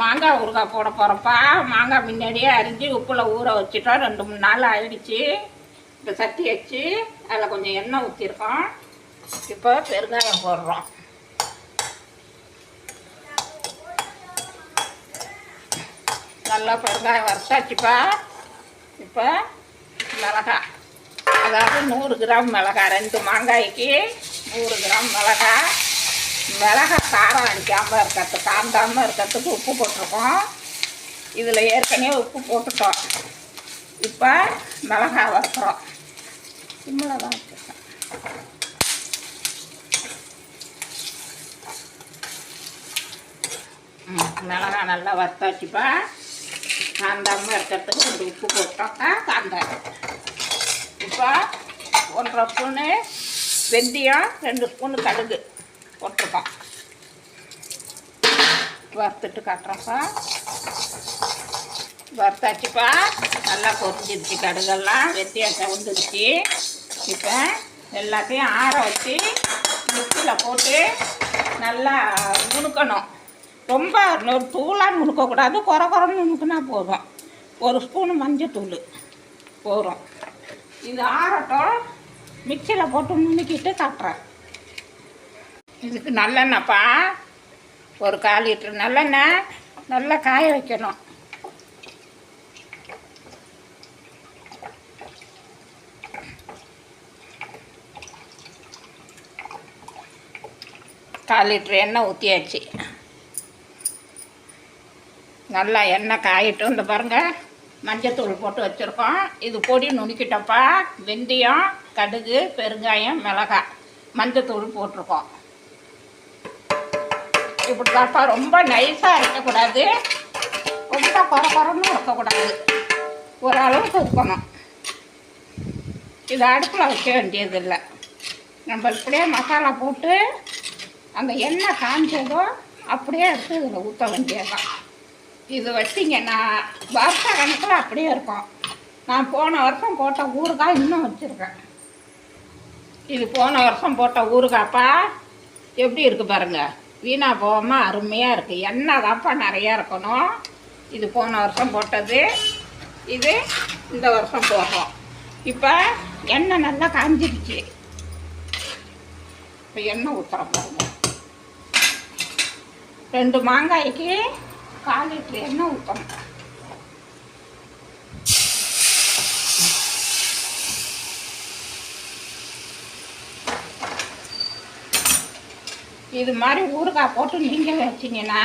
மாங்காய் ஊறுகாய் போட போகிறப்பா மாங்காய் முன்னாடியே அரிஞ்சு உப்பில் ஊற வச்சுட்டோம். 2-3 நாள் ஆகிடுச்சு. இப்போ சட்டி வச்சு அதில் கொஞ்சம் எண்ணெய் ஊற்றிருக்கோம். இப்போ பெருங்காயம் போடுறோம். நல்லா பெருங்காயம் வறுத்தாச்சுப்பா. இப்போ மிளகாய், அதாவது 100 கிராம் மிளகாய், 2 மாங்காய்க்கு 100 கிராம் மிளகாய். மிளகாய் காரம் அடிக்காமல் இருக்கிறது, காந்தாமல் இருக்கிறதுக்கு உப்பு போட்டிருக்கோம். இதில் ஏற்கனவே உப்பு போட்டுட்டோம். இப்போ மிளகாய் வறுக்கிறோம். சிம்மில் தான் வச்சுருக்கேன். மிளகாய் நல்லா வறுத்தாச்சுப்பா. காந்தாமல் இருக்கிறதுக்கு ஒரு உப்பு போட்டோம்னா காந்தாயம். இப்போ 1.5 ஸ்பூனு வெந்தயம், 2 ஸ்பூனு கடுகு போட்டிருக்கோம். வறுத்துட்டு காட்டுறோம்ப்பா. வறுத்தாச்சுப்பா. நல்லா பொரிஞ்சிருச்சு கடுகெல்லாம், வெந்தயம் செவந்துருச்சு. இப்போ எல்லாத்தையும் ஆற வச்சு மிக்சியில் போட்டு நல்லா நுணுக்கணும். ரொம்ப தூளாக நுணுக்கக்கூடாது, குறன்னு நுணுக்குனா போதும். 1 ஸ்பூனு மஞ்சத்தூள் போதும். இது ஆறட்டும், மிக்சியில் போட்டு நுணுக்கிட்டு காட்டுறேன். இதுக்கு நல்லெண்ணெய்ப்பா, ஒரு 1/4 லிட்டர் நல்லெண்ணெய் நல்லா காய வைக்கணும். கால் லிட்டர் எண்ணெய் ஊற்றியாச்சு. நல்லா எண்ணெய் காயிட்டும். இந்த பாருங்கள், மஞ்சத்தூள் போட்டு வச்சுருக்கோம். இது பொடி நுணுக்கிட்டப்பா. வெந்தயம், கடுகு, பெருங்காயம், மிளகாய், மஞ்சத்தூள் போட்டிருக்கோம். இப்படி தான்ப்பா. ரொம்ப நைஸாக இருக்கக்கூடாது, ரொம்ப குறன்னு இருக்கக்கூடாது, ஓரளவுக்கு இருக்கணும். இது அடுப்பில் வைக்க வேண்டியதில்லை. நம்ம இப்படியே மசாலா போட்டு அந்த எண்ணெய் காஞ்சதும் அப்படியே எடுத்து இதில் ஊற்ற வேண்டியதுதான். இது வச்சிங்கன்னா வருஷ கணக்கில் அப்படியே இருக்கும். நான் போன வருஷம் போட்ட ஊறுகாய் இன்னும் வச்சுருக்கேன். இது போன வருஷம் போட்ட ஊறுகாய்ப்பா. எப்படி இருக்குது பாருங்கள், வீணாக போகாமல் அருமையாக இருக்குது. எண்ணெய் தான்ப்பா நிறையா இருக்கணும். இது போன வருஷம் போட்டது, இது இந்த வருஷம் போடுறோம். இப்போ எண்ணெய் நல்லா காஞ்சிடுச்சு. இப்போ எண்ணெய் ஊற்றுறோம் பாருங்க. 2 மாங்காய்க்கு 1/4 லிட்டர் எண்ணெய் ஊற்றணும். இது மாதிரி ஊறுகாய் போட்டு நீங்கள் வச்சிங்கன்னா